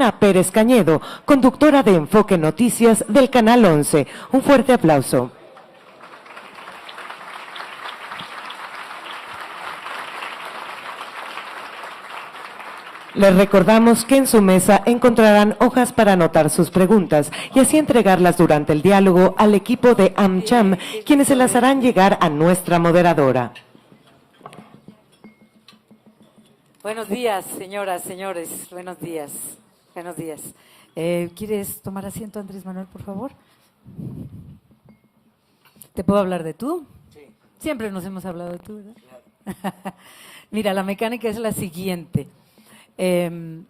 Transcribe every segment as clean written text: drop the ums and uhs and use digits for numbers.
Ana Pérez Cañedo, conductora de Enfoque Noticias del Canal 11. Un fuerte aplauso. Les recordamos que en su mesa encontrarán hojas para anotar sus preguntas y así entregarlas durante el diálogo al equipo de AmCham, quienes se las harán llegar a nuestra moderadora. Buenos días, señoras, señores. Buenos días. Buenos días. ¿Quieres tomar asiento, Andrés Manuel, por favor? ¿Te puedo hablar de tú? Sí. Siempre nos hemos hablado de tú, ¿verdad? Claro. Mira, la mecánica es la siguiente.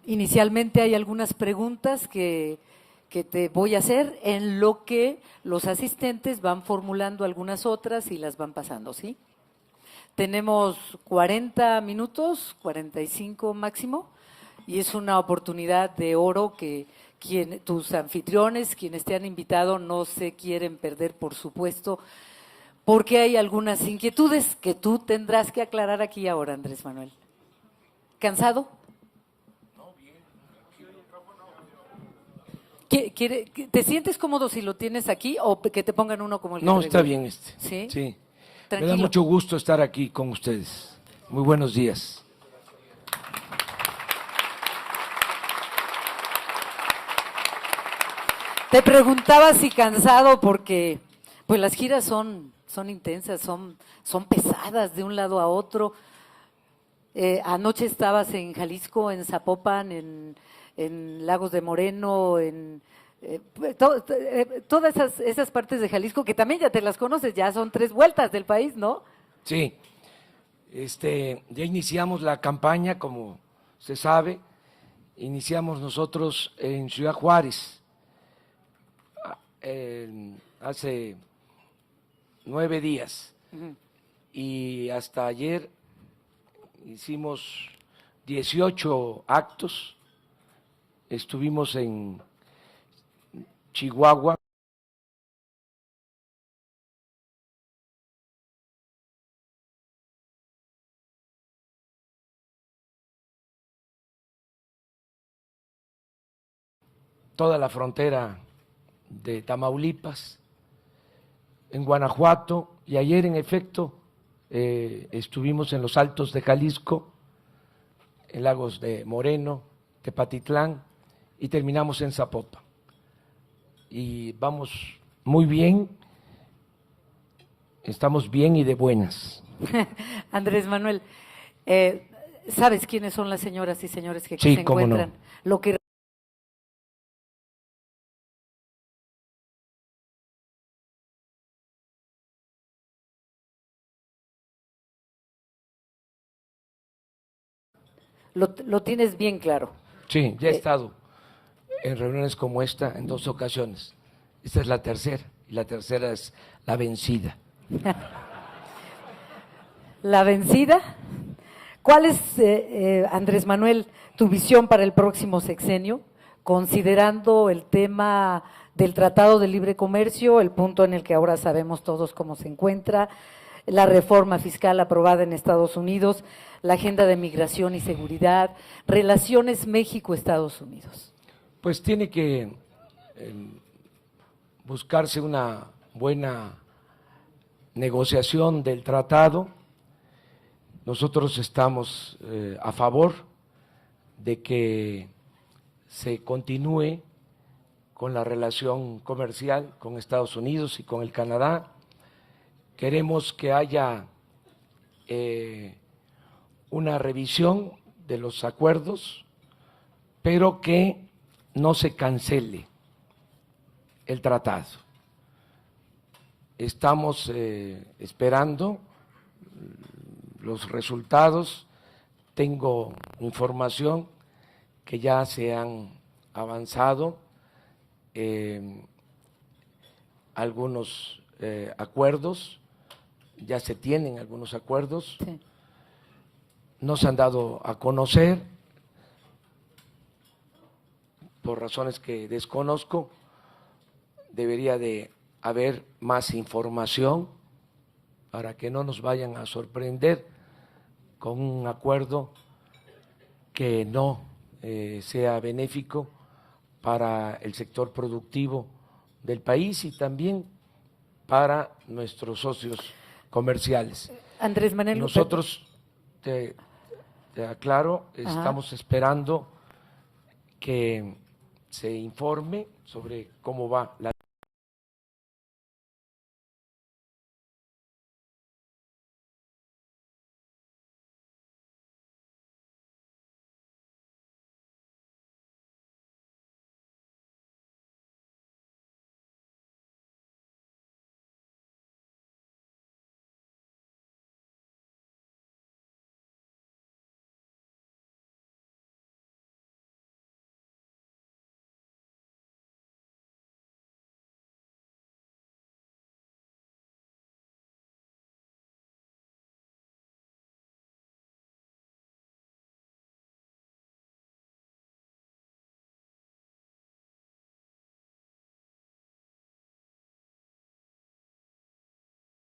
Inicialmente hay algunas preguntas que te voy a hacer, en lo que los asistentes van formulando algunas otras y las van pasando, ¿sí? Tenemos 40 minutos, 45 máximo, y es una oportunidad de oro que tus anfitriones, quienes te han invitado, no se quieren perder, por supuesto, porque hay algunas inquietudes que tú tendrás que aclarar aquí ahora, Andrés Manuel. ¿Cansado? ¿Te sientes cómodo si lo tienes aquí o que te pongan uno como el que No, traigo? está bien este. ¿Sí? Sí. Tranquilo. Me da mucho gusto estar aquí con ustedes. Muy buenos días. Te preguntaba si cansado porque pues las giras son intensas, son pesadas de un lado a otro. Anoche estabas en Jalisco, en Zapopan, en Lagos de Moreno, todas esas partes de Jalisco que también ya te las conoces, ya son 3 vueltas del país, ¿no? Sí. Ya iniciamos la campaña, como se sabe. Iniciamos nosotros en Ciudad Juárez hace 9 días. Y hasta ayer hicimos 18 actos. Estuvimos en Chihuahua, toda la frontera de Tamaulipas, en Guanajuato, y ayer en efecto estuvimos en los Altos de Jalisco, en Lagos de Moreno, Tepatitlán, y terminamos en Zapopan. Y vamos muy bien, estamos bien y de buenas. Andrés Manuel, ¿sabes quiénes son las señoras y señores que Sí, se cómo encuentran? no. Lo que lo tienes bien claro. Sí, ya he estado en reuniones como esta en 2 ocasiones. Esta es la tercera, y la tercera es la vencida. La vencida. ¿Cuál es, Andrés Manuel, tu visión para el próximo sexenio, considerando el tema del Tratado de Libre Comercio, el punto en el que ahora sabemos todos cómo se encuentra, la reforma fiscal aprobada en Estados Unidos, la agenda de migración y seguridad, relaciones México-Estados Unidos? Pues tiene que buscarse una buena negociación del tratado. Nosotros estamos a favor de que se continúe con la relación comercial con Estados Unidos y con el Canadá. Queremos que haya una revisión de los acuerdos, pero que no se cancele el tratado. Estamos esperando los resultados. Tengo información que ya se han avanzado algunos acuerdos, ya se tienen algunos acuerdos, sí. No se han dado a conocer por razones que desconozco. Debería de haber más información para que no nos vayan a sorprender con un acuerdo que no sea benéfico para el sector productivo del país y también para nuestros socios comerciales. Andrés Manuel. Nosotros, te aclaro, estamos esperando que se informe sobre cómo va la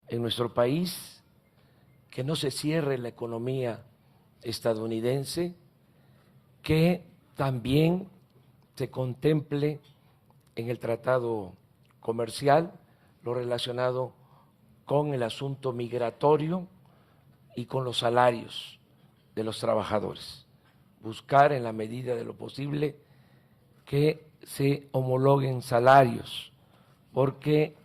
en nuestro país, que no se cierre la economía estadounidense, que también se contemple en el tratado comercial lo relacionado con el asunto migratorio y con los salarios de los trabajadores. Buscar en la medida de lo posible que se homologuen salarios, porque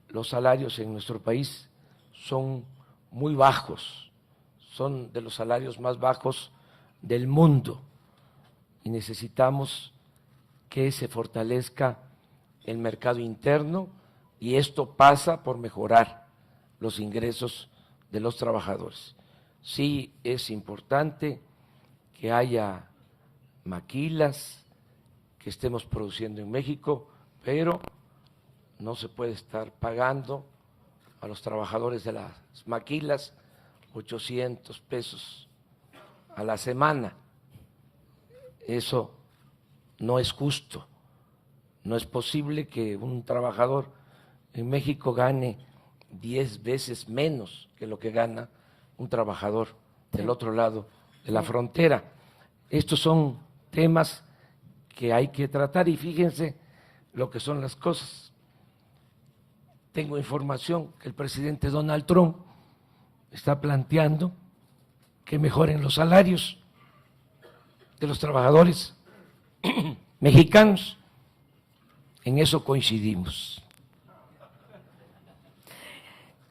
los salarios en nuestro país son muy bajos, son de los salarios más bajos del mundo y necesitamos que se fortalezca el mercado interno y esto pasa por mejorar los ingresos de los trabajadores. Sí es importante que haya maquilas, que estemos produciendo en México, pero no se puede estar pagando a los trabajadores de las maquilas 800 pesos a la semana. Eso no es justo. No es posible que un trabajador en México gane 10 veces menos que lo que gana un trabajador del otro lado de la frontera. Estos son temas que hay que tratar y fíjense lo que son las cosas. Tengo información que el presidente Donald Trump está planteando que mejoren los salarios de los trabajadores mexicanos. En eso coincidimos.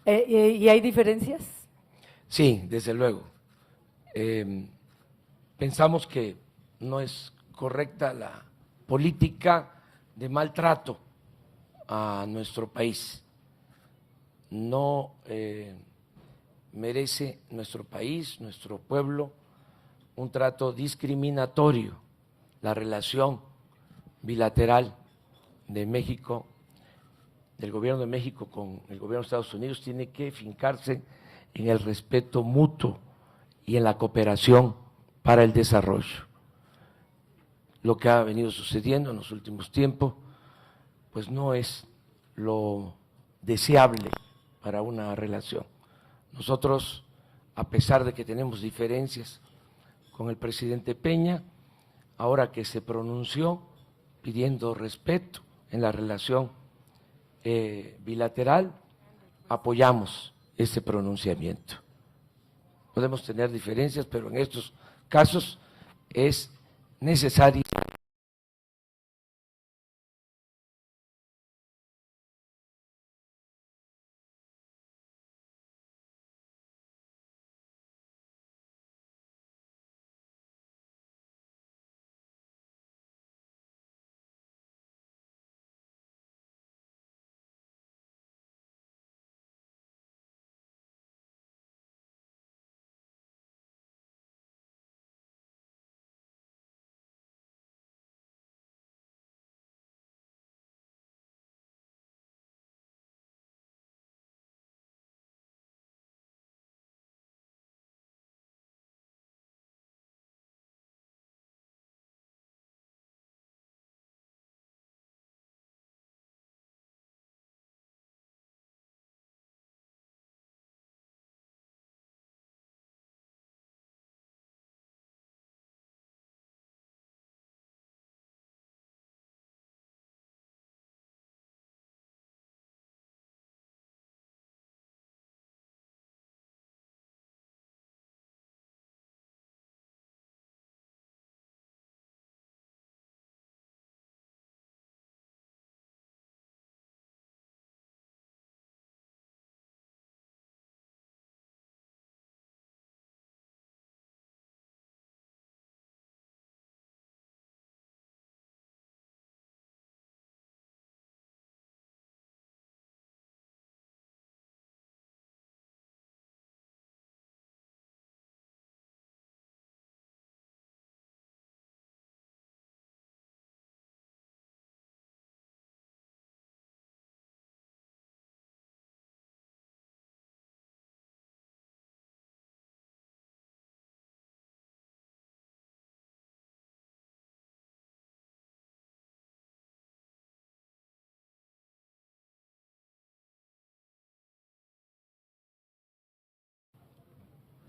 ¿Y hay diferencias? Sí, desde luego. Pensamos que no es correcta la política de maltrato a nuestro país. No merece nuestro país, nuestro pueblo, un trato discriminatorio. La relación bilateral de México, del gobierno de México con el gobierno de Estados Unidos, tiene que fincarse en el respeto mutuo y en la cooperación para el desarrollo. Lo que ha venido sucediendo en los últimos tiempos, pues no es lo deseable para una relación. Nosotros, a pesar de que tenemos diferencias con el presidente Peña, ahora que se pronunció pidiendo respeto en la relación bilateral, apoyamos ese pronunciamiento. Podemos tener diferencias, pero en estos casos es necesario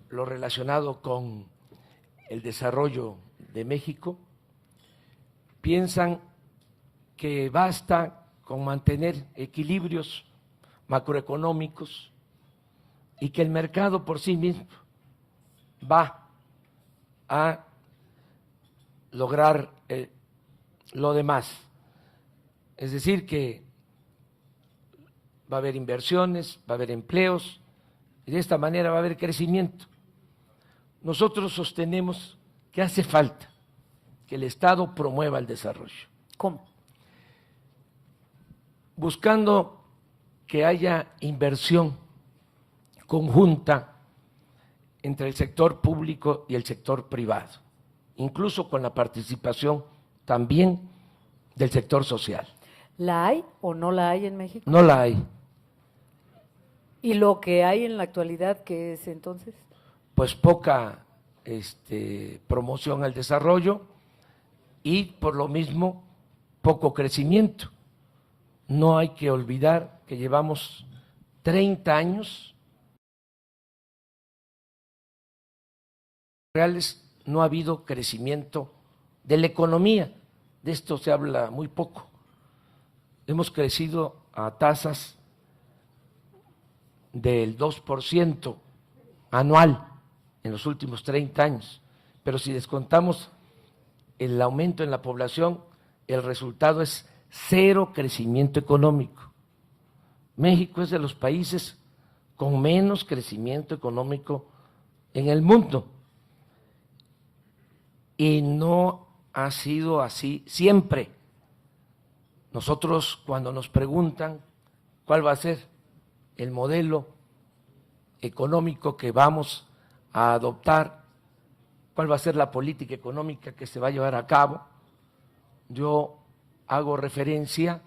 lo relacionado con el desarrollo de México, piensan que basta con mantener equilibrios macroeconómicos y que el mercado por sí mismo va a lograr lo demás. Es decir, que va a haber inversiones, va a haber empleos y de esta manera va a haber crecimiento. Nosotros sostenemos que hace falta que el Estado promueva el desarrollo. ¿Cómo? Buscando que haya inversión conjunta entre el sector público y el sector privado, incluso con la participación también del sector social. ¿La hay o no la hay en México? No la hay. ¿Y lo que hay en la actualidad qué es entonces? Pues poca promoción al desarrollo y por lo mismo poco crecimiento. No hay que olvidar que llevamos 30 años reales, no ha habido crecimiento de la economía, de esto se habla muy poco. Hemos crecido a tasas del 2% anual en los últimos 30 años, pero si descontamos el aumento en la población, el resultado es cero crecimiento económico. México es de los países con menos crecimiento económico en el mundo y no ha sido así siempre. Nosotros, cuando nos preguntan cuál va a ser el modelo económico que vamos a adoptar, cuál va a ser la política económica que se va a llevar a cabo, yo hago referencia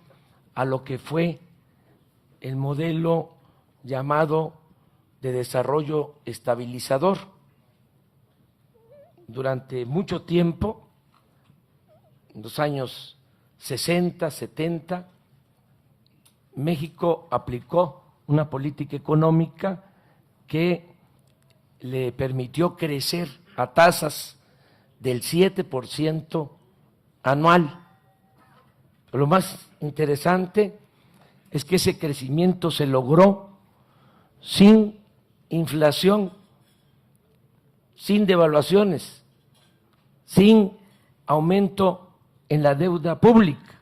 a lo que fue el modelo llamado de desarrollo estabilizador. Durante mucho tiempo, en los años 60, 70, México aplicó una política económica que le permitió crecer a tasas del 7% anual. Lo más interesante es que ese crecimiento se logró sin inflación, sin devaluaciones, sin aumento en la deuda pública.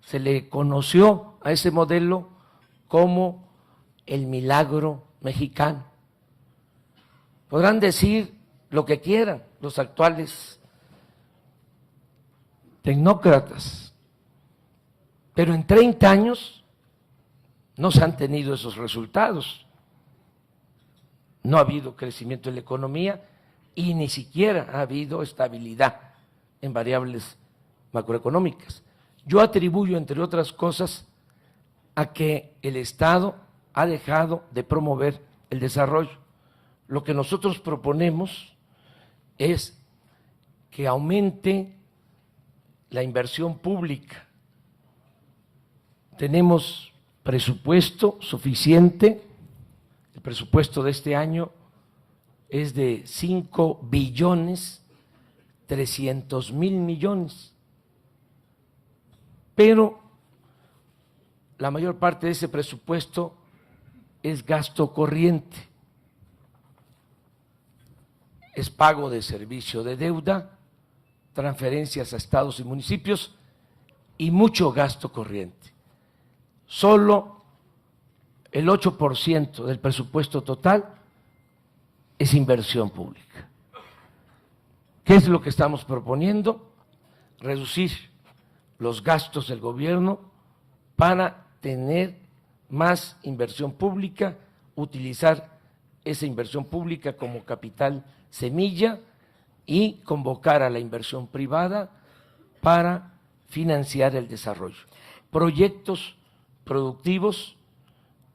Se le conoció a ese modelo como el milagro mexicano. Podrán decir lo que quieran los actuales tecnócratas, pero en 30 años no se han tenido esos resultados. No ha habido crecimiento en la economía y ni siquiera ha habido estabilidad en variables macroeconómicas. Yo atribuyo, entre otras cosas, a que el Estado ha dejado de promover el desarrollo. Lo que nosotros proponemos es que aumente la inversión pública. Tenemos presupuesto suficiente, el presupuesto de este año es de 5.300.000.000.000, pero la mayor parte de ese presupuesto es gasto corriente, es pago de servicio de deuda, transferencias a estados y municipios y mucho gasto corriente. Solo el 8% del presupuesto total es inversión pública. ¿Qué es lo que estamos proponiendo? Reducir los gastos del gobierno para tener más inversión pública, utilizar esa inversión pública como capital semilla y convocar a la inversión privada para financiar el desarrollo. Proyectos productivos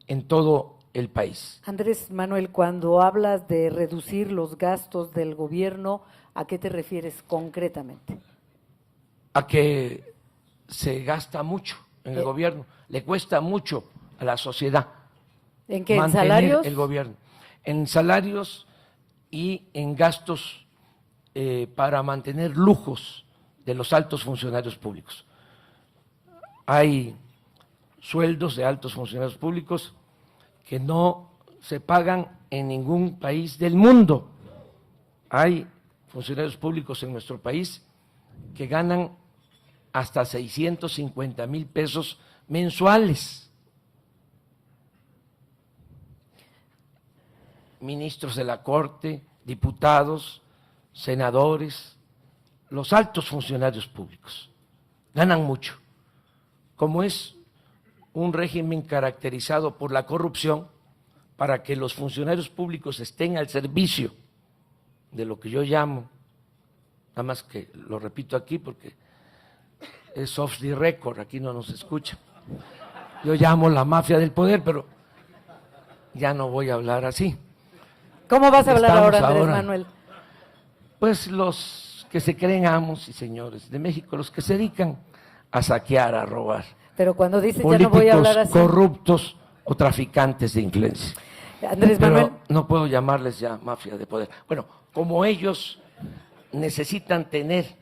en todo el país. Andrés Manuel, cuando hablas de reducir los gastos del gobierno, ¿a qué te refieres concretamente? A que se gasta mucho en el gobierno, le cuesta mucho a la sociedad. ¿En qué? ¿En mantener salarios? el gobierno. En salarios y en gastos para mantener lujos de los altos funcionarios públicos. Hay sueldos de altos funcionarios públicos que no se pagan en ningún país del mundo. Hay funcionarios públicos en nuestro país que ganan hasta 650,000 pesos mensuales. Ministros de la Corte, diputados, senadores, los altos funcionarios públicos ganan mucho. Como es un régimen caracterizado por la corrupción, para que los funcionarios públicos estén al servicio de lo que yo llamo, nada más que lo repito aquí porque es off the record, aquí no nos escuchan, yo llamo la mafia del poder, pero ya no voy a hablar así. ¿Cómo vas a hablar Estamos ahora, Andrés Manuel? Pues los que se creen amos y señores de México, los que se dedican a saquear, a robar. Pero cuando dices ya Políticos no voy a hablar así. corruptos o traficantes de influencia. Andrés Pero Manuel, no puedo llamarles ya mafia de poder. Bueno, como ellos necesitan tener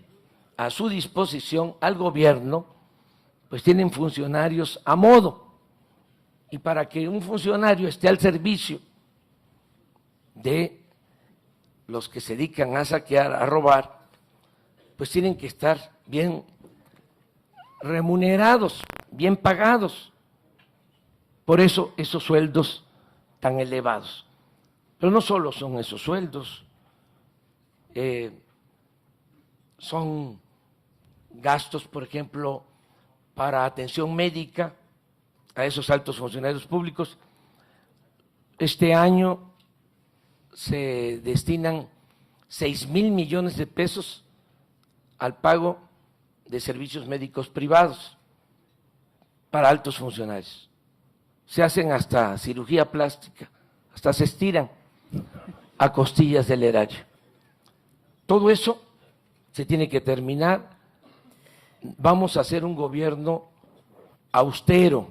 a su disposición al gobierno, pues tienen funcionarios a modo. Y para que un funcionario esté al servicio de los que se dedican a saquear, a robar, pues tienen que estar bien remunerados, bien pagados. Por eso esos sueldos tan elevados. Pero no solo son esos sueldos, son gastos, por ejemplo, para atención médica a esos altos funcionarios públicos. Este año se destinan 6,000 millones de pesos al pago de servicios médicos privados para altos funcionarios. Se hacen hasta cirugía plástica, hasta se estiran a costillas del erario. Todo eso se tiene que terminar. Vamos a hacer un gobierno austero.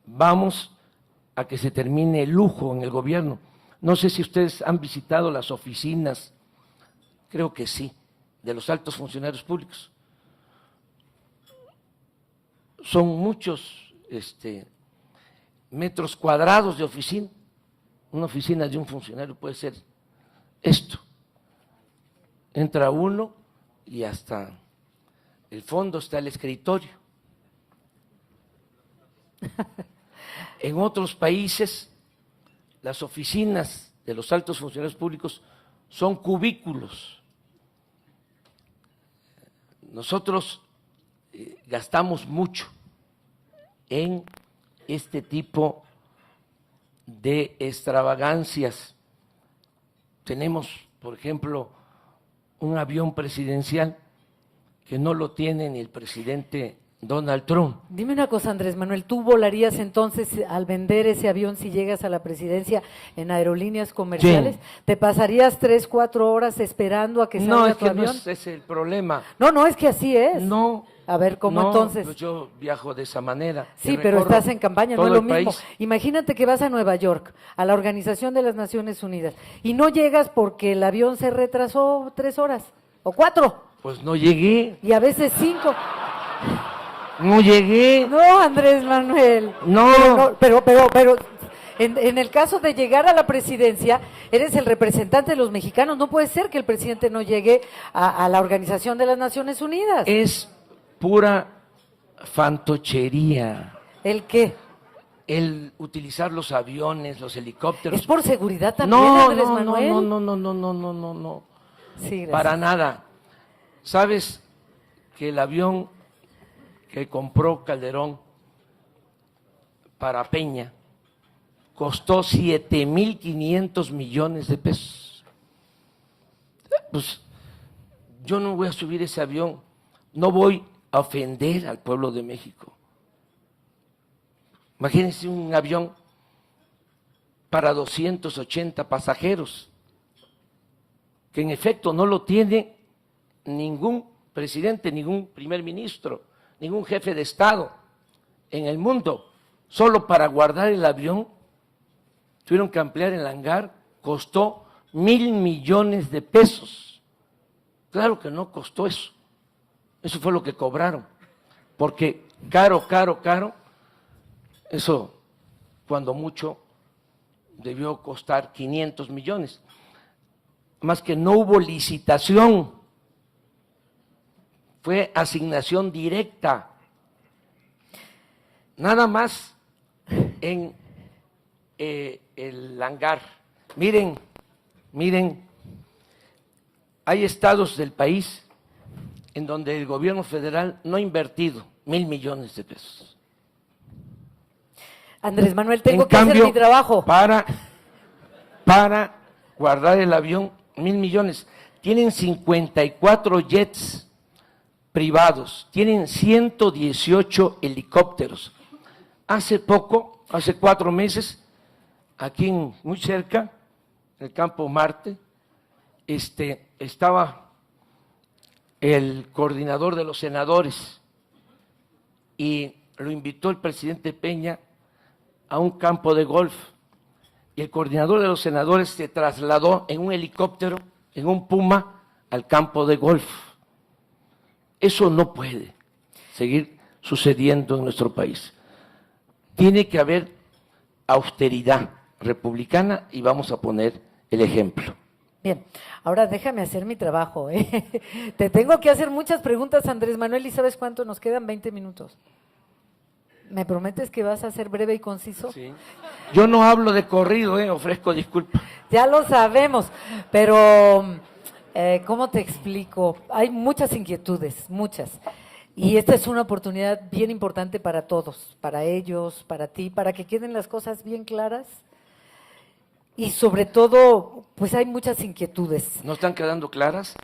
Vamos a que se termine el lujo en el gobierno. No sé si ustedes han visitado las oficinas, creo que sí, de los altos funcionarios públicos. Son muchos metros cuadrados de oficina. Una oficina de un funcionario puede ser esto. Entra uno y hasta el fondo está el escritorio. En otros países, las oficinas de los altos funcionarios públicos son cubículos. Nosotros gastamos mucho en este tipo de extravagancias. Tenemos, por ejemplo, un avión presidencial que no lo tiene ni el presidente Donald Trump. dime una cosa, Andrés Manuel, ¿tú volarías entonces al vender ese avión si llegas a la presidencia en aerolíneas comerciales? Sí. ¿Te pasarías 3, 4 horas esperando a que salga No, es tu que avión? no es ese el problema. No, es que así es. No. A ver, ¿cómo no, entonces? Pues yo viajo de esa manera. Sí, y pero recorro estás en campaña, no todo es lo el mismo. país. Imagínate que vas a Nueva York, a la Organización de las Naciones Unidas, y no llegas porque el avión se retrasó 3 horas, o 4, Pues no llegué, y a veces 5. no llegué. No, Andrés Manuel. No. Pero en el caso de llegar a la presidencia, eres el representante de los mexicanos. No puede ser que el presidente no llegue a la Organización de las Naciones Unidas. Es pura fantochería ¿El qué? el utilizar los aviones, los helicópteros. Es por seguridad también, no, Andrés no, Manuel. no. Sí, gracias. Para nada. ¿Sabes que el avión que compró Calderón para Peña costó 7,500 millones de pesos? Pues yo no voy a subir ese avión, no voy a ofender al pueblo de México. Imagínense un avión para 280 pasajeros, que en efecto no lo tiene ningún presidente, ningún primer ministro, ningún jefe de Estado en el mundo. Solo para guardar el avión tuvieron que ampliar el hangar costó 1,000 millones de pesos. Claro que no costó eso. Eso fue lo que cobraron. Porque caro, eso cuando mucho debió costar 500 millones. Más que no hubo licitación, fue asignación directa. Nada más en el hangar. Miren, hay estados del país en donde el gobierno federal no ha invertido 1,000 millones de pesos. Andrés Manuel, tengo En que hacer cambio, mi trabajo. Para guardar el avión, 1,000 millones. Tienen 54 jets privados, tienen 118 helicópteros. Hace 4 meses, aquí muy cerca, en el Campo Marte, estaba el coordinador de los senadores y lo invitó el presidente Peña a un campo de golf. Y el coordinador de los senadores se trasladó en un helicóptero, en un Puma, al campo de golf. Eso no puede seguir sucediendo en nuestro país. Tiene que haber austeridad republicana y vamos a poner el ejemplo. Bien, ahora déjame hacer mi trabajo. Te tengo que hacer muchas preguntas, Andrés Manuel, ¿y sabes cuánto? Nos quedan 20 minutos. ¿Me prometes que vas a ser breve y conciso? Sí. Yo no hablo de corrido, ofrezco disculpas. Ya lo sabemos, pero ¿cómo te explico? Hay muchas inquietudes, muchas. Y esta es una oportunidad bien importante para todos, para ellos, para ti, para que queden las cosas bien claras. Y sobre todo, pues hay muchas inquietudes. ¿No están quedando claras?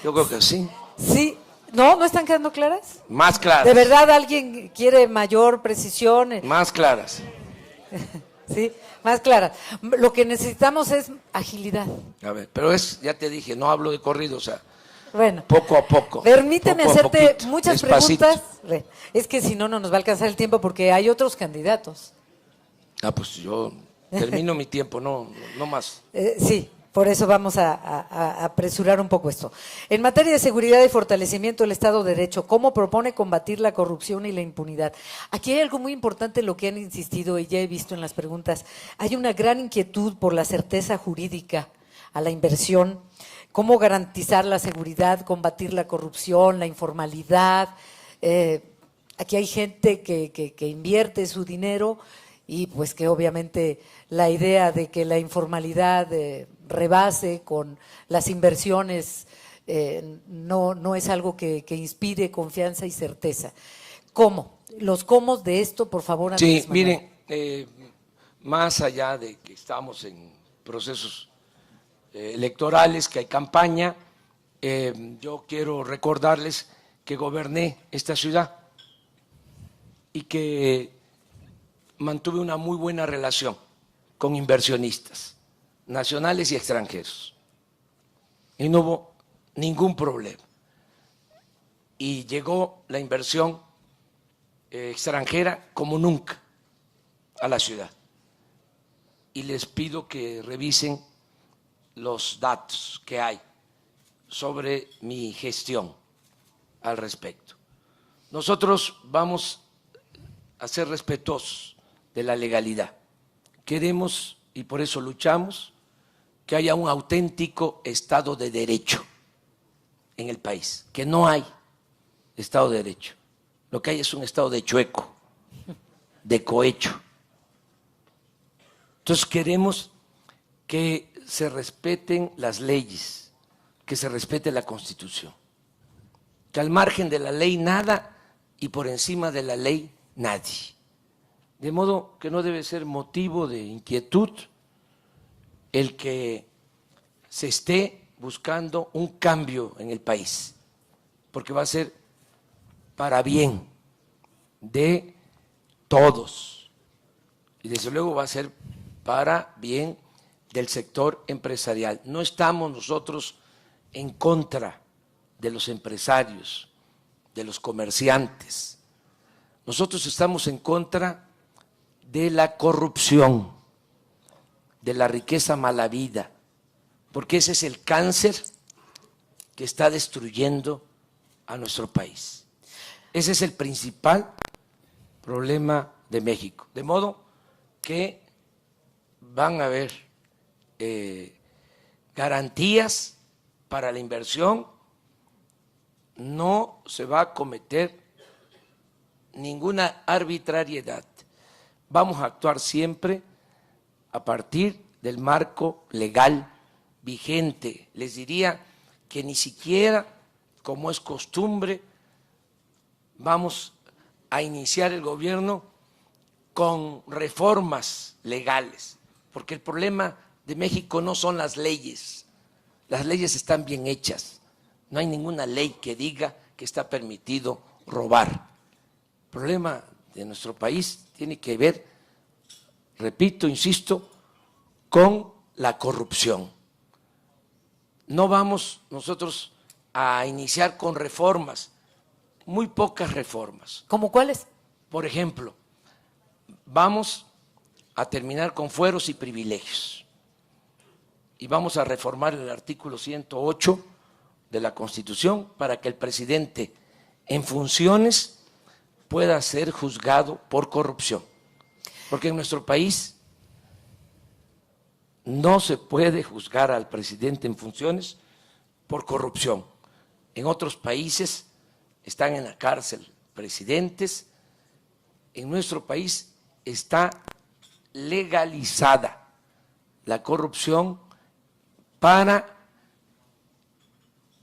Yo creo que sí. Sí, ¿no están quedando claras? Más claras. ¿De verdad alguien quiere mayor precisión? Más claras. Sí, más claras. Lo que necesitamos es agilidad. A ver, pero ya te dije, no hablo de corrido, o sea, Bueno, poco a poco. Permíteme poco a hacerte poquito, muchas despacito. preguntas. Es que si no, no nos va a alcanzar el tiempo porque hay otros candidatos. Pues yo termino mi tiempo, no más. Sí, por eso vamos a apresurar un poco esto. En materia de seguridad y fortalecimiento del Estado de Derecho, ¿cómo propone combatir la corrupción y la impunidad? Aquí hay algo muy importante en lo que han insistido y ya he visto en las preguntas. Hay una gran inquietud por la certeza jurídica a la inversión, cómo garantizar la seguridad, combatir la corrupción, la informalidad. Aquí hay gente que invierte su dinero y pues que obviamente la idea de que la informalidad rebase con las inversiones no es algo que inspire confianza y certeza. ¿Cómo? Los cómo de esto, por favor, Andrés Sí, Manuel. miren, más allá de que estamos en procesos electorales, que hay campaña, yo quiero recordarles que goberné esta ciudad y que mantuve una muy buena relación con inversionistas nacionales y extranjeros y no hubo ningún problema y llegó la inversión extranjera como nunca a la ciudad y les pido que revisen los datos que hay sobre mi gestión al respecto. Nosotros vamos a ser respetuosos de la legalidad. Queremos, y por eso luchamos, que haya un auténtico Estado de Derecho en el país, que no hay Estado de Derecho. Lo que hay es un Estado de chueco, de cohecho. Entonces queremos que se respeten las leyes, que se respete la Constitución, que al margen de la ley nada y por encima de la ley nadie. De modo que no debe ser motivo de inquietud el que se esté buscando un cambio en el país, porque va a ser para bien de todos y desde luego va a ser para bien del sector empresarial. No estamos nosotros en contra de los empresarios, de los comerciantes. Nosotros estamos en contra de la corrupción, de la riqueza malavida, porque ese es el cáncer que está destruyendo a nuestro país. Ese es el principal problema de México. De modo que van a haber garantías para la inversión, no se va a cometer ninguna arbitrariedad. Vamos a actuar siempre a partir del marco legal vigente. Les diría que ni siquiera, como es costumbre, vamos a iniciar el gobierno con reformas legales, porque el problema de México no son las leyes están bien hechas, no hay ninguna ley que diga que está permitido robar. El problema de nuestro país tiene que ver, repito, insisto, con la corrupción. No vamos nosotros a iniciar con reformas, muy pocas reformas. ¿Cómo cuáles? Por ejemplo, vamos a terminar con fueros y privilegios y vamos a reformar el artículo 108 de la Constitución para que el presidente en funciones pueda ser juzgado por corrupción. Porque en nuestro país no se puede juzgar al presidente en funciones por corrupción. En otros países están en la cárcel presidentes. En nuestro país está legalizada la corrupción para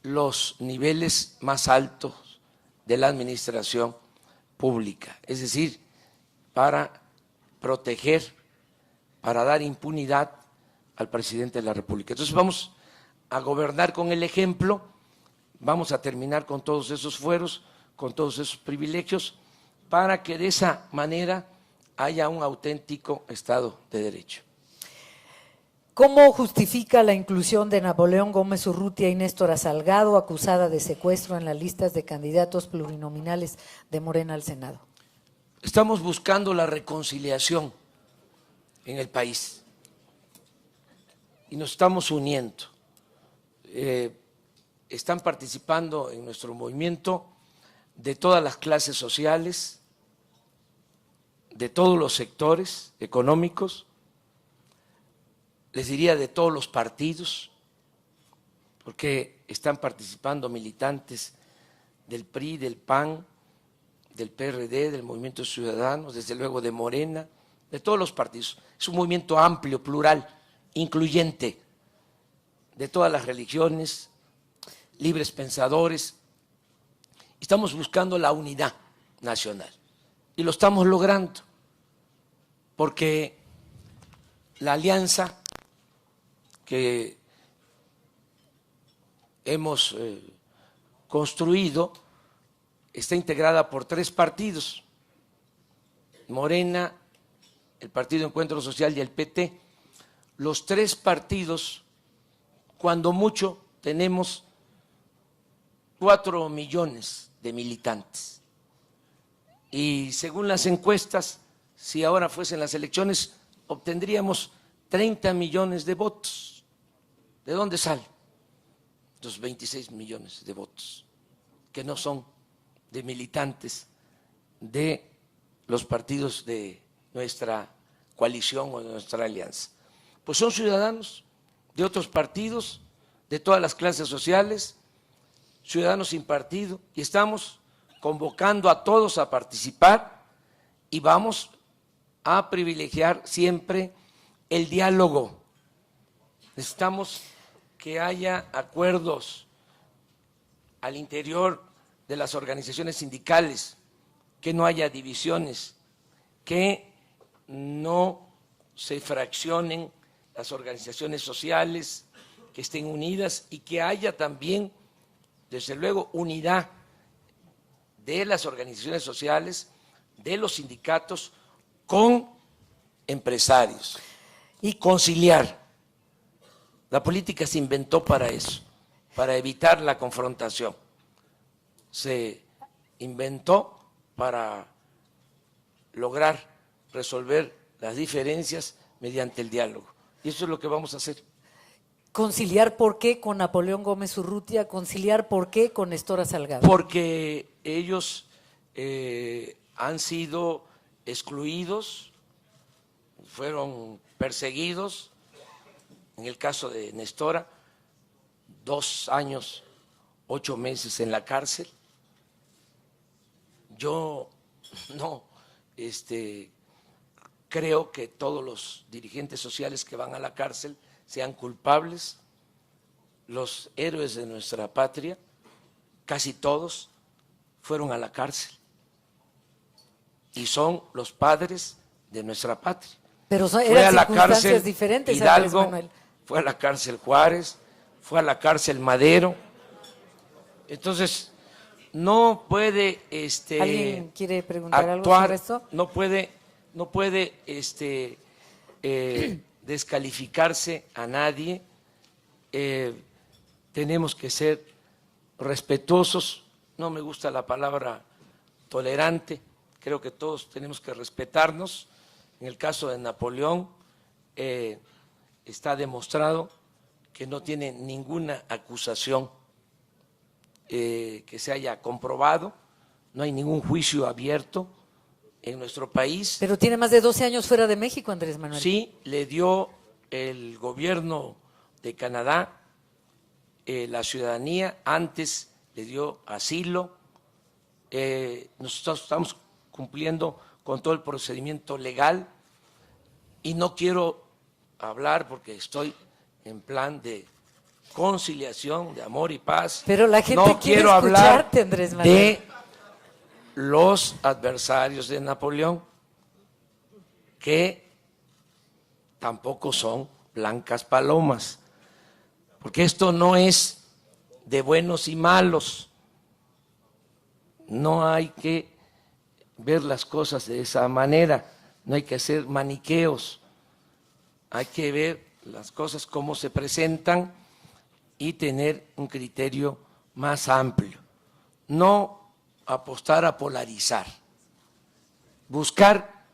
los niveles más altos de la administración pública, es decir, para proteger, para dar impunidad al presidente de la República. Entonces vamos a gobernar con el ejemplo, vamos a terminar con todos esos fueros, con todos esos privilegios, para que de esa manera haya un auténtico Estado de Derecho. ¿Cómo justifica la inclusión de Napoleón Gómez Urrutia y Néstora Salgado, acusada de secuestro en las listas de candidatos plurinominales de Morena al Senado? Estamos buscando la reconciliación en el país y nos estamos uniendo. Están participando en nuestro movimiento de todas las clases sociales, de todos los sectores económicos, les diría de todos los partidos, porque están participando militantes del PRI, del PAN, del PRD, del Movimiento Ciudadano, desde luego de Morena, de todos los partidos. Es un movimiento amplio, plural, incluyente, de todas las religiones, libres pensadores. Estamos buscando la unidad nacional y lo estamos logrando, porque la alianza que hemos construido está integrada por 3 partidos, Morena, el Partido Encuentro Social y el PT. Los 3 partidos, cuando mucho, tenemos 4 millones de militantes. Y según las encuestas, si ahora fuesen las elecciones, obtendríamos 30 millones de votos. ¿De dónde salen? Los 26 millones de votos, que no son de militantes de los partidos de nuestra coalición o de nuestra alianza. Pues son ciudadanos de otros partidos, de todas las clases sociales, ciudadanos sin partido, y estamos convocando a todos a participar y vamos a privilegiar siempre el diálogo. Necesitamos que haya acuerdos al interior de las organizaciones sindicales, que no haya divisiones, que no se fraccionen las organizaciones sociales, que estén unidas y que haya también, desde luego, unidad de las organizaciones sociales, de los sindicatos con empresarios y conciliar. La política se inventó para eso, para evitar la confrontación. Se inventó para lograr resolver las diferencias mediante el diálogo. Y eso es lo que vamos a hacer. Conciliar por qué con Napoleón Gómez Urrutia, conciliar por qué con Nestora Salgado. Porque ellos han sido excluidos, fueron perseguidos. En el caso de Nestora, 2 años, 8 meses en la cárcel. Yo no creo que todos los dirigentes sociales que van a la cárcel sean culpables. Los héroes de nuestra patria, casi todos, fueron a la cárcel y son los padres de nuestra patria. Pero Fue eran a la circunstancias cárcel diferentes, Andrés Hidalgo, Manuel. fue a la cárcel Juárez, fue a la cárcel Madero. Entonces, no puede ¿Alguien quiere preguntar algo actuar, sobre esto? no puede descalificarse a nadie. Tenemos que ser respetuosos. No me gusta la palabra tolerante. Creo que todos tenemos que respetarnos. En el caso de Napoleón, está demostrado que no tiene ninguna acusación que se haya comprobado, no hay ningún juicio abierto en nuestro país. Pero tiene más de 12 años fuera de México, Andrés Manuel. Sí, le dio el gobierno de Canadá la ciudadanía, antes le dio asilo. Nosotros estamos cumpliendo con todo el procedimiento legal y no quiero hablar porque estoy en plan de conciliación, de amor y paz. Pero la gente no quiere quiero hablar escucharte, Andrés Manuel. de los adversarios de Napoleón, que tampoco son blancas palomas, porque esto no es de buenos y malos. No hay que ver las cosas de esa manera, no hay que hacer maniqueos, hay que ver las cosas como se presentan y tener un criterio más amplio. No apostar a polarizar, buscar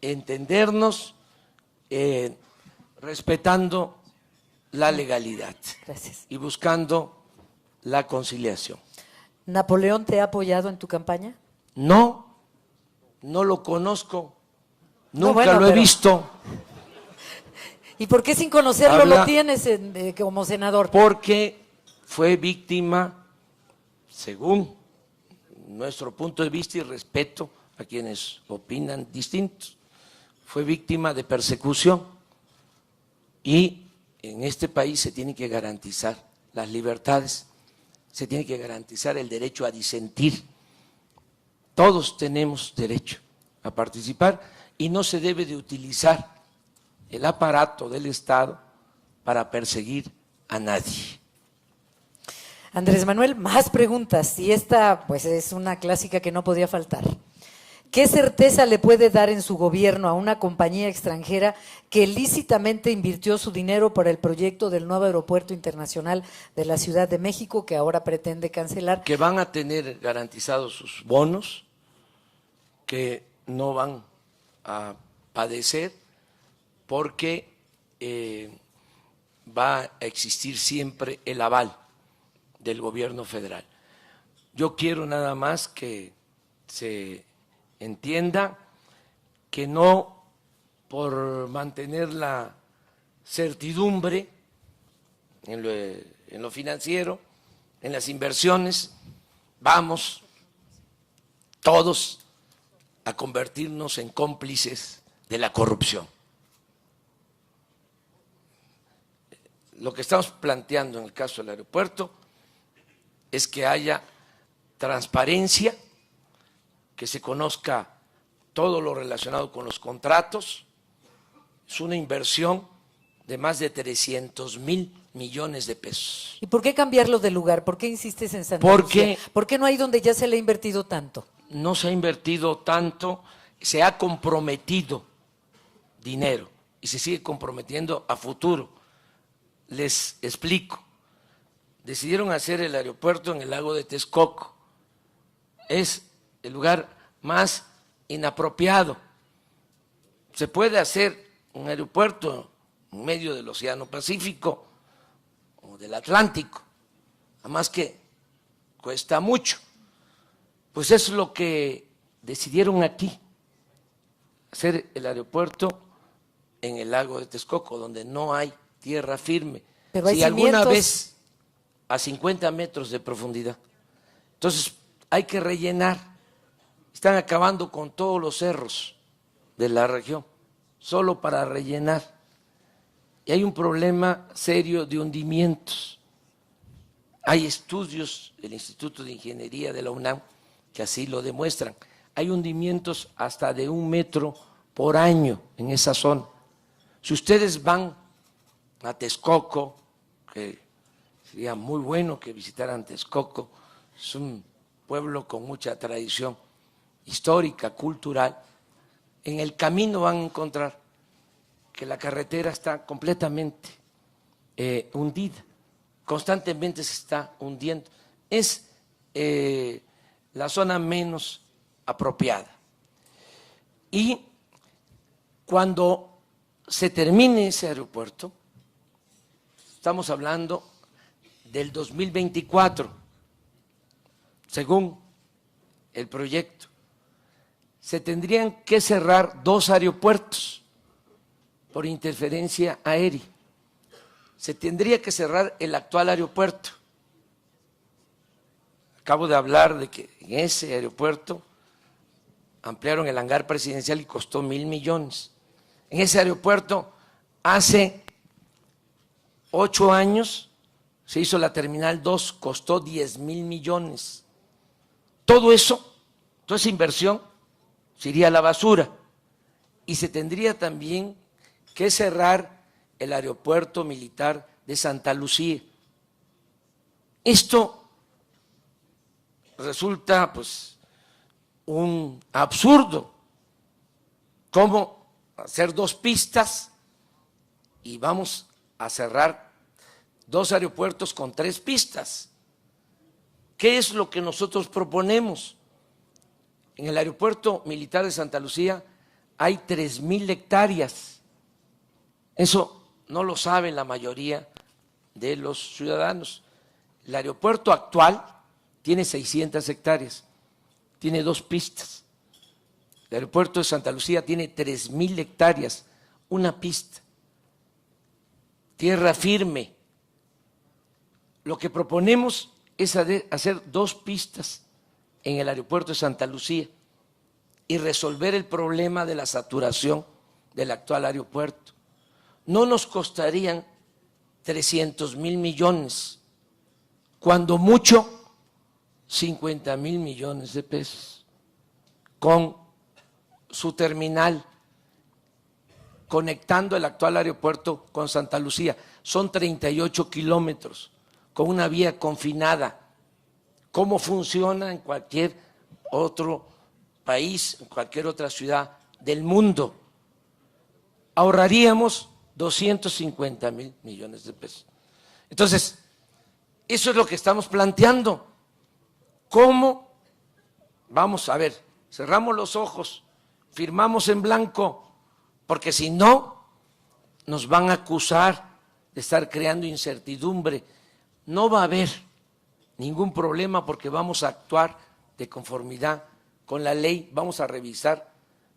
entendernos respetando la legalidad. Gracias. Y buscando la conciliación. ¿Napoleón te ha apoyado en tu campaña? No, no lo conozco, nunca bueno, lo he pero- visto. ¿Y por qué sin conocerlo Habla- lo tienes como senador? Porque fue víctima, según nuestro punto de vista y respeto a quienes opinan distintos, fue víctima de persecución y en este país se tienen que garantizar las libertades, se tiene que garantizar el derecho a disentir. Todos tenemos derecho a participar y no se debe de utilizar el aparato del Estado para perseguir a nadie. Andrés Manuel, más preguntas. Y esta, pues, es una clásica que no podía faltar. ¿Qué certeza le puede dar en su gobierno a una compañía extranjera que lícitamente invirtió su dinero para el proyecto del nuevo aeropuerto internacional de la Ciudad de México, que ahora pretende cancelar? Que van a tener garantizados sus bonos, que no van a padecer porque va a existir siempre el aval del gobierno federal. Yo quiero nada más que se entienda que no por mantener la certidumbre en lo financiero, en las inversiones, vamos todos a convertirnos en cómplices de la corrupción. Lo que estamos planteando en el caso del aeropuerto es que haya transparencia, que se conozca todo lo relacionado con los contratos. Es una inversión de más de 300,000 millones de pesos. ¿Y por qué cambiarlo de lugar? ¿Por qué insistes en Santa Porque- Lucía? ¿Por qué no hay donde ya se le ha invertido tanto? No se ha invertido tanto, se ha comprometido dinero y se sigue comprometiendo a futuro. Les explico. Decidieron hacer el aeropuerto en el lago de Texcoco. Es el lugar más inapropiado. Se puede hacer un aeropuerto en medio del Océano Pacífico o del Atlántico, además que cuesta mucho. Pues es lo que decidieron aquí, hacer el aeropuerto en el lago de Texcoco, donde no hay tierra firme. Pero hay si alguna cimientos. vez a 50 metros de profundidad. Entonces hay que rellenar. Están acabando con todos los cerros de la región, solo para rellenar. Y hay un problema serio de hundimientos. Hay estudios del Instituto de Ingeniería de la UNAM que así lo demuestran. Hay hundimientos hasta de 1 metro por año en esa zona. Si ustedes van a Texcoco, que sería muy bueno que visitaran Texcoco, es un pueblo con mucha tradición histórica, cultural, en el camino van a encontrar que la carretera está completamente hundida, constantemente se está hundiendo. Es la zona menos apropiada. Y cuando se termine ese aeropuerto, estamos hablando del 2024, según el proyecto, se tendrían que cerrar 2 aeropuertos por interferencia aérea. Se tendría que cerrar el actual aeropuerto. Acabo de hablar de que en ese aeropuerto ampliaron el hangar presidencial y costó 1,000 millones. En ese aeropuerto hace 8 años se hizo la Terminal 2, costó 10,000 millones. Todo eso, toda esa inversión se iría a la basura y se tendría también que cerrar el aeropuerto militar de Santa Lucía. Esto resulta pues un absurdo. ¿Cómo hacer 2 pistas y vamos a cerrar 2 aeropuertos con 3 pistas? ¿Qué es lo que nosotros proponemos? En el aeropuerto militar de Santa Lucía hay 3,000 hectáreas. Eso no lo sabe la mayoría de los ciudadanos. El aeropuerto actual tiene 600 hectáreas, tiene 2 pistas. El aeropuerto de Santa Lucía tiene 3,000 hectáreas, 1 pista. Tierra firme. Lo que proponemos es hacer 2 pistas en el aeropuerto de Santa Lucía y resolver el problema de la saturación del actual aeropuerto. No nos costarían 300,000 millones, cuando mucho 50,000 millones de pesos, con su terminal, conectando el actual aeropuerto con Santa Lucía. Son 38 kilómetros, con una vía confinada. ¿Cómo funciona en cualquier otro país, en cualquier otra ciudad del mundo? Ahorraríamos 250,000 millones de pesos. Entonces, eso es lo que estamos planteando. ¿Cómo? Vamos a ver, cerramos los ojos, firmamos en blanco, porque si no, nos van a acusar de estar creando incertidumbre. No va a haber ningún problema porque vamos a actuar de conformidad con la ley, vamos a revisar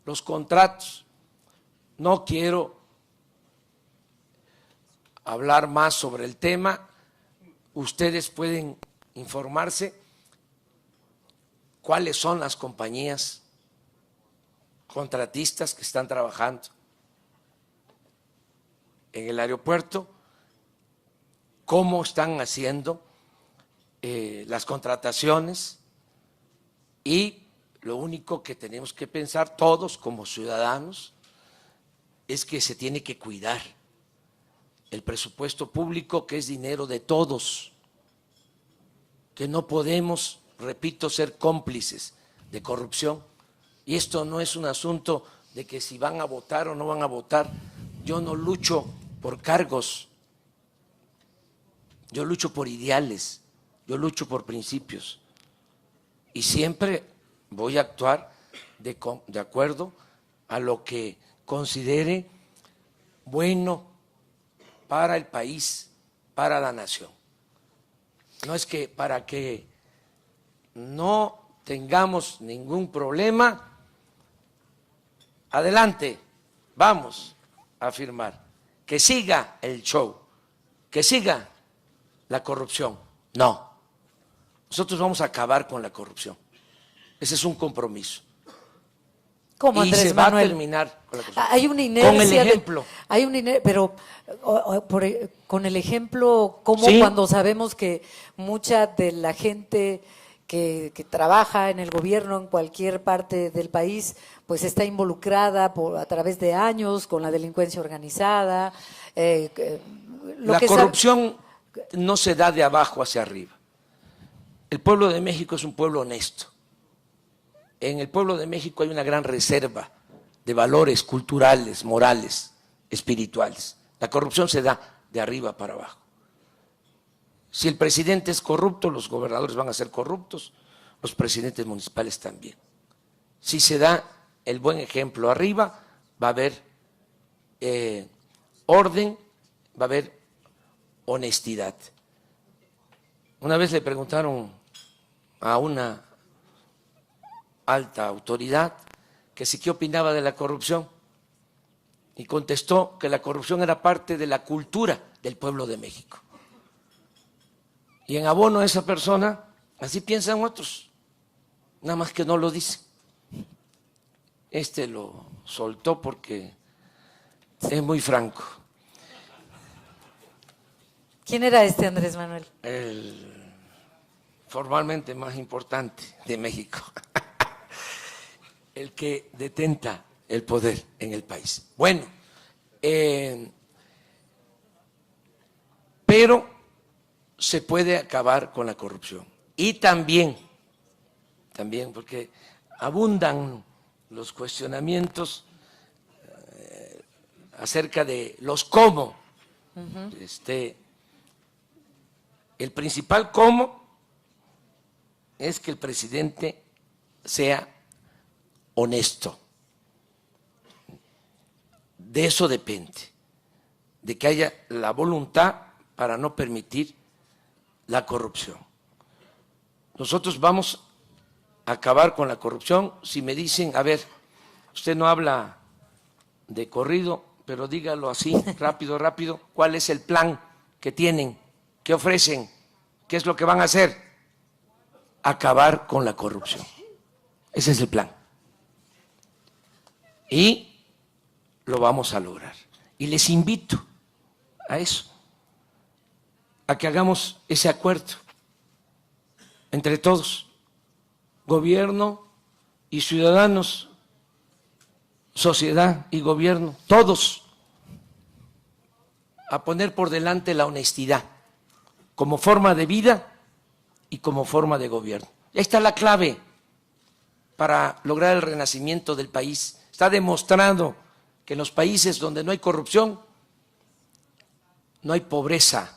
los contratos. No quiero hablar más sobre el tema, ustedes pueden informarse cuáles son las compañías contratistas que están trabajando en el aeropuerto, cómo están haciendo las contrataciones, y lo único que tenemos que pensar todos como ciudadanos es que se tiene que cuidar el presupuesto público, que es dinero de todos, que no podemos, repito, ser cómplices de corrupción. Y esto no es un asunto de que si van a votar o no van a votar. Yo no lucho por cargos, yo lucho por ideales, yo lucho por principios. Y siempre voy a actuar de acuerdo a lo que considere bueno para el país, para la nación. No es que para que no tengamos ningún problema, adelante, vamos a firmar, que siga el show, que siga la corrupción. No, nosotros vamos a acabar con la corrupción. Ese es un compromiso. ¿Cómo, Y Andrés se va a Manuel? terminar con la corrupción. Hay una inercia. Con el ejemplo. Pero con el ejemplo, ¿cómo Sí. cuando sabemos que mucha de la gente que trabaja en el gobierno en cualquier parte del país, pues está involucrada a través de años con la delincuencia organizada? La corrupción no se da de abajo hacia arriba. El pueblo de México es un pueblo honesto. En el pueblo de México hay una gran reserva de valores culturales, morales, espirituales. La corrupción se da de arriba para abajo. Si el presidente es corrupto, los gobernadores van a ser corruptos, los presidentes municipales también. Si se da el buen ejemplo arriba, va a haber orden, va a haber honestidad. Una vez le preguntaron a una alta autoridad que sí qué opinaba de la corrupción y contestó que la corrupción era parte de la cultura del pueblo de México. Y en abono a esa persona, así piensan otros, nada más que no lo dicen. Este lo soltó porque es muy franco. ¿Quién era este Andrés Manuel? El formalmente más importante de México, el que detenta el poder en el país. Bueno, pero se puede acabar con la corrupción. Y también, porque abundan los cuestionamientos acerca de los cómo. El principal cómo es que el presidente sea honesto. De eso depende, de que haya la voluntad para no permitir la corrupción. Nosotros vamos a acabar con la corrupción. Si me dicen, a ver, usted no habla de corrido, pero dígalo así, rápido, ¿cuál es el plan que tienen? ¿Qué ofrecen? ¿Qué es lo que van a hacer? Acabar con la corrupción. Ese es el plan. Y lo vamos a lograr. Y les invito a eso, a que hagamos ese acuerdo entre todos, gobierno y ciudadanos, sociedad y gobierno, todos, a poner por delante la honestidad como forma de vida y como forma de gobierno. Ahí está la clave para lograr el renacimiento del país. Está demostrado que en los países donde no hay corrupción, no hay pobreza,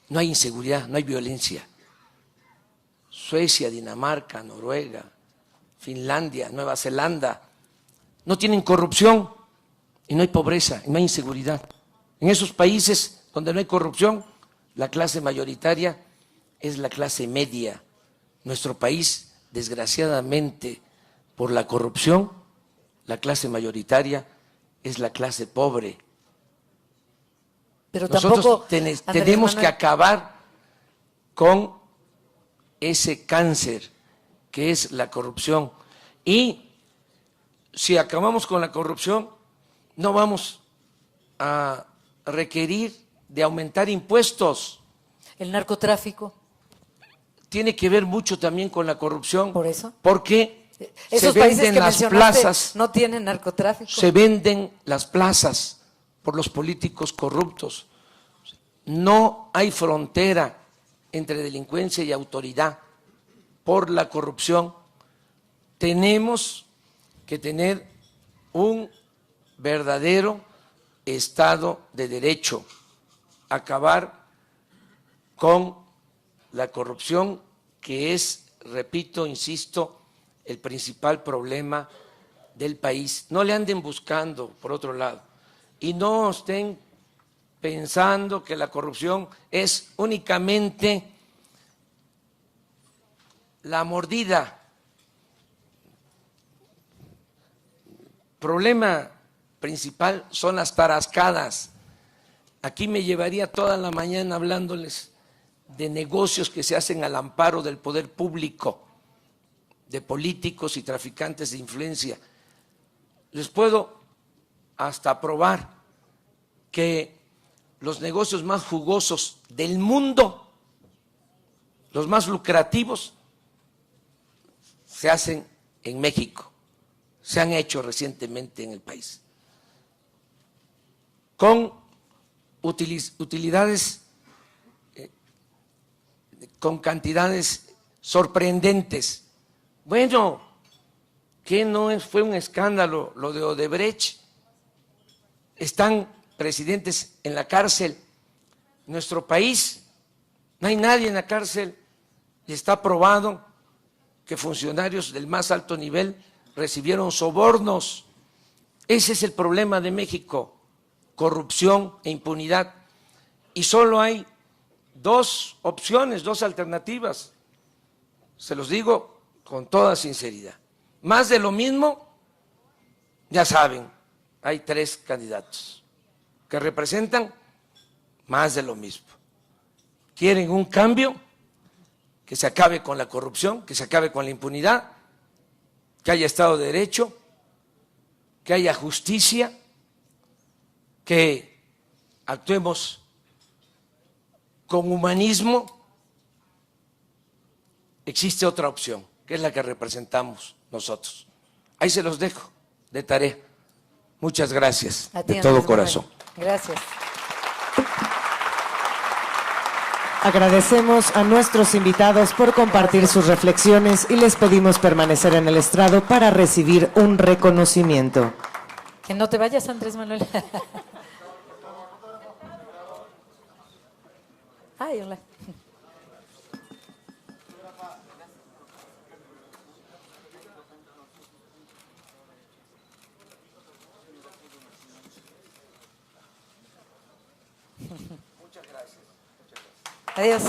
no hay inseguridad, no hay violencia. Suecia, Dinamarca, Noruega, Finlandia, Nueva Zelanda, no tienen corrupción y no hay pobreza y no hay inseguridad. En esos países donde no hay corrupción, la clase mayoritaria es la clase media. Nuestro país, desgraciadamente, por la corrupción, la clase mayoritaria es la clase pobre. Pero Nosotros tampoco tenemos que acabar con ese cáncer que es la corrupción. Y si acabamos con la corrupción, no vamos a requerir de aumentar impuestos. el narcotráfico. Tiene que ver mucho también con la corrupción. ¿Por eso? Porque Esos se países venden que las mencionaste plazas, no tienen narcotráfico. se venden las plazas por los políticos corruptos. No hay frontera entre delincuencia y autoridad por la corrupción. Tenemos que tener un verdadero Estado de Derecho, acabar con la corrupción, que es, repito, insisto, el principal problema del país. No le anden buscando por otro lado y no estén pensando que la corrupción es únicamente la mordida. El problema principal son las tarascadas. Aquí me llevaría toda la mañana hablándoles de negocios que se hacen al amparo del poder público, de políticos y traficantes de influencia. Les puedo hasta probar que los negocios más jugosos del mundo, los más lucrativos, se hacen en México, se han hecho recientemente en el país, con utilidades, con cantidades sorprendentes. Bueno, ¿qué no fue un escándalo lo de Odebrecht? Están presidentes en la cárcel. En nuestro país no hay nadie en la cárcel y está probado que funcionarios del más alto nivel recibieron sobornos. Ese es el problema de México: corrupción e impunidad. Y solo hay dos opciones, dos alternativas. Se los digo con toda sinceridad. Más de lo mismo, ya saben, hay 3 candidatos que representan más de lo mismo. ¿Quieren un cambio? Que se acabe con la corrupción, que se acabe con la impunidad, que haya Estado de Derecho, que haya justicia, que actuemos con humanismo. Existe otra opción, que es la que representamos nosotros. Ahí se los dejo de tarea. Muchas gracias, de todo corazón. Gracias. Agradecemos a nuestros invitados por compartir sus reflexiones y les pedimos permanecer en el estrado para recibir un reconocimiento. Que no te vayas, Andrés Manuel. Ay, hola. Muchas gracias. Adiós.